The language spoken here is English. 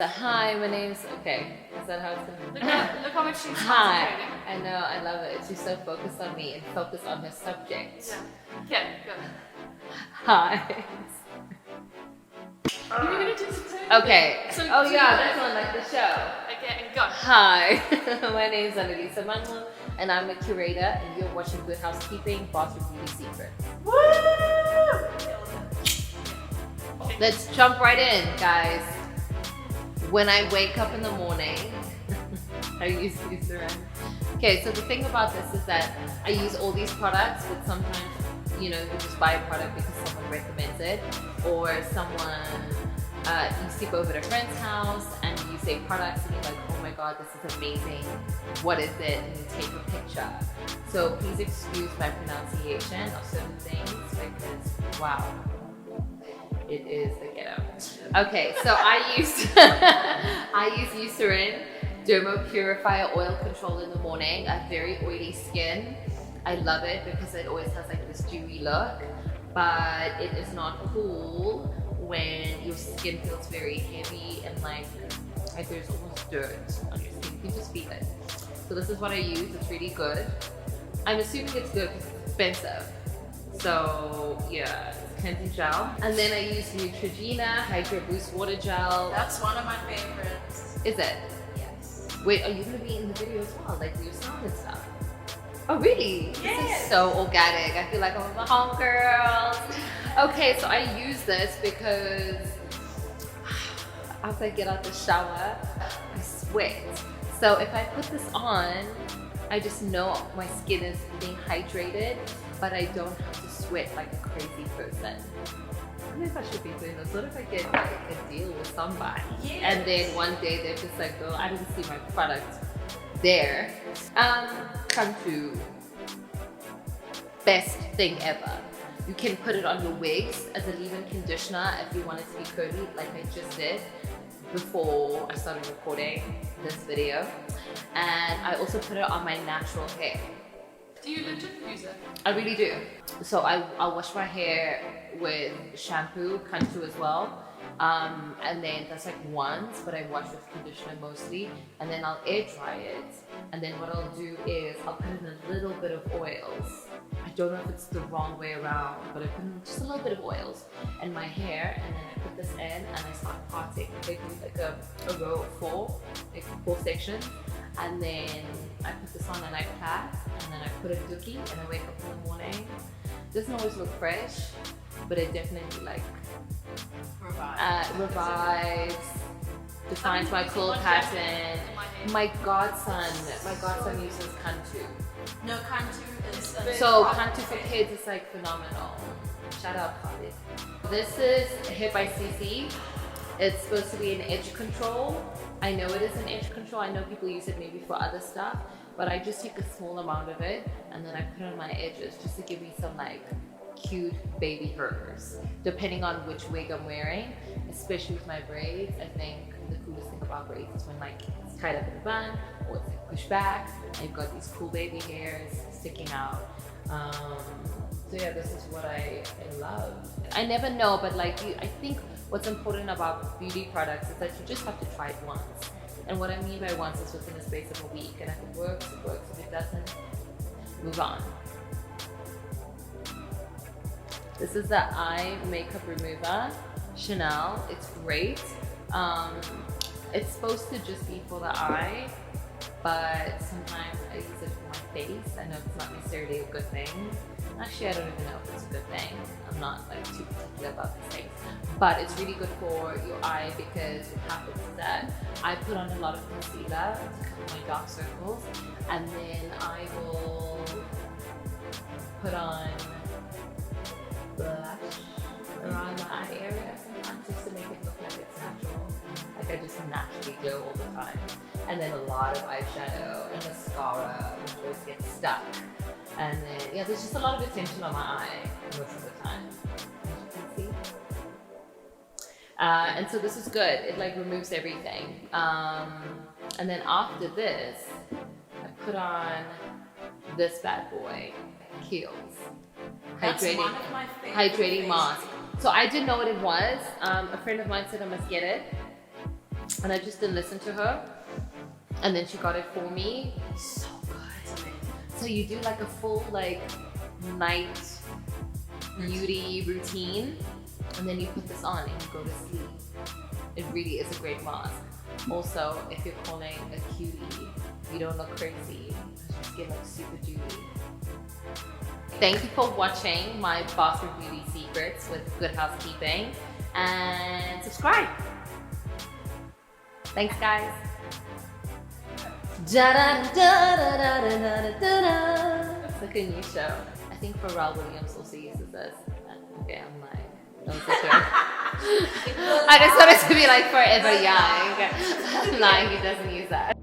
Hi, my name's okay. Is that how it's going? Look how much she's Hi. I know, I love it. She's so focused on me and focused on her subject. Yeah, go. Hi. You were gonna do something? Okay. So Oh yeah, that's on like the show. Okay, and go. Hi, my name's Anelisa Mangcu, and I'm a curator, and you're watching Good Housekeeping, Bathroom Beauty Secrets. Woo! Let's jump right in, guys. When I wake up in the morning, I use EUCERIN. Okay, so the thing about this is that I use all these products, but sometimes, you know, you just buy a product because someone recommends it, or someone, you sleep over at a friend's house and you say products and you're like, oh my god, this is amazing, what is it? And you take a picture. So please excuse my pronunciation of certain things because, wow. It is the ghetto. Okay, so I use EUCERIN DERMOPURIFYER oil control in the morning. I have very oily skin. I love it because it always has like this dewy look, but it is not cool when your skin feels very heavy and like there's almost dirt on your skin. You can just feel it. So this is what I use. It's really good. I'm assuming it's good because it's expensive. So yeah, it's CANTU gel. And then I use NEUTROGENA Hydro Boost Water Gel. That's one of my favorites. Is it? Yes. Wait, are you gonna be in the video as well? Like your sound and stuff? Oh really? Yes. This is so organic. I feel like I'm with the homegirls. Okay, so I use this because after I get out the shower, I sweat. So if I put this on, I just know my skin is being hydrated, but I don't have to sweat like a crazy person. I don't know if I should be doing this. What if I get like a deal with somebody? Yes. And then one day they're just like, oh, I didn't see my product there. CANTU. Best thing ever. You can put it on your wigs as a leave-in conditioner if you want it to be curly, like I just did before I started recording this video. And I also put it on my natural hair. Do you legit use it? I really do. So I'll wash my hair with shampoo, CANTU as well. And then that's like once, but I wash with conditioner mostly. And then I'll air dry it. And then what I'll do is I'll put in a little bit of oils. I don't know if it's the wrong way around, but I put in just a little bit of oils in my hair, and then I put this in and I start parting. I do like a row of four sections. And then I put this on and I pat, and then I put a dookie and I wake up in the morning. Doesn't always look fresh, but it definitely like revives, defines my curl pattern. My godson uses CANTU. No, CANTU is So CANTU for kids is like phenomenal. Shout out Khalid. This is Hair by SISI. It's supposed to be an edge control. I know it is an edge control. I know people use it maybe for other stuff, but I just take a small amount of it and then I put it on my edges just to give me some like cute baby hairs, depending on which wig I'm wearing, especially with my braids. I think the coolest thing about braids is when like it's tied up in a bun or it's like pushed back and you've got these cool baby hairs sticking out. So yeah, this is what I love. I never know, but like I think what's important about beauty products is that you just have to try it once. And what I mean by once is within the space of a week. And if it works, it works. If it doesn't, move on. This is the eye makeup remover, Chanel. It's great. It's supposed to just be for the eye, but sometimes I use it for my face. I know it's not necessarily a good thing. Actually, I don't even know if it's a good thing. I'm not like too particular about these things. But it's really good for your eye because what happens is that I put on a lot of concealer to cover my dark circles, and then I will put on blush around my eye area sometimes just to make it look like it's natural. Like I just naturally glow all the time. And then a lot of eyeshadow and mascara, which always gets stuck. And then, yeah, there's just a lot of attention on my eye most of the time, as you can see. And so this is good. It like removes everything. And then after this, I put on this bad boy, Kiehl's. Hydrating mask. So I didn't know what it was. A friend of mine said I must get it. and I just didn't listen to her. And then she got it for me. So good. So you do like a full like night beauty routine, and then you put this on and you go to sleep. It really is a great mask. Also, if you're calling a cutie, you don't look crazy. Your skin looks super dewy. Thank you for watching my bathroom beauty secrets with Good Housekeeping, and subscribe. Thanks, guys. It's like a new show. I think Pharrell Williams also uses this. Okay, I'm lying. Don't say sure. I just wanted to be like forever young. I'm lying, he doesn't use that.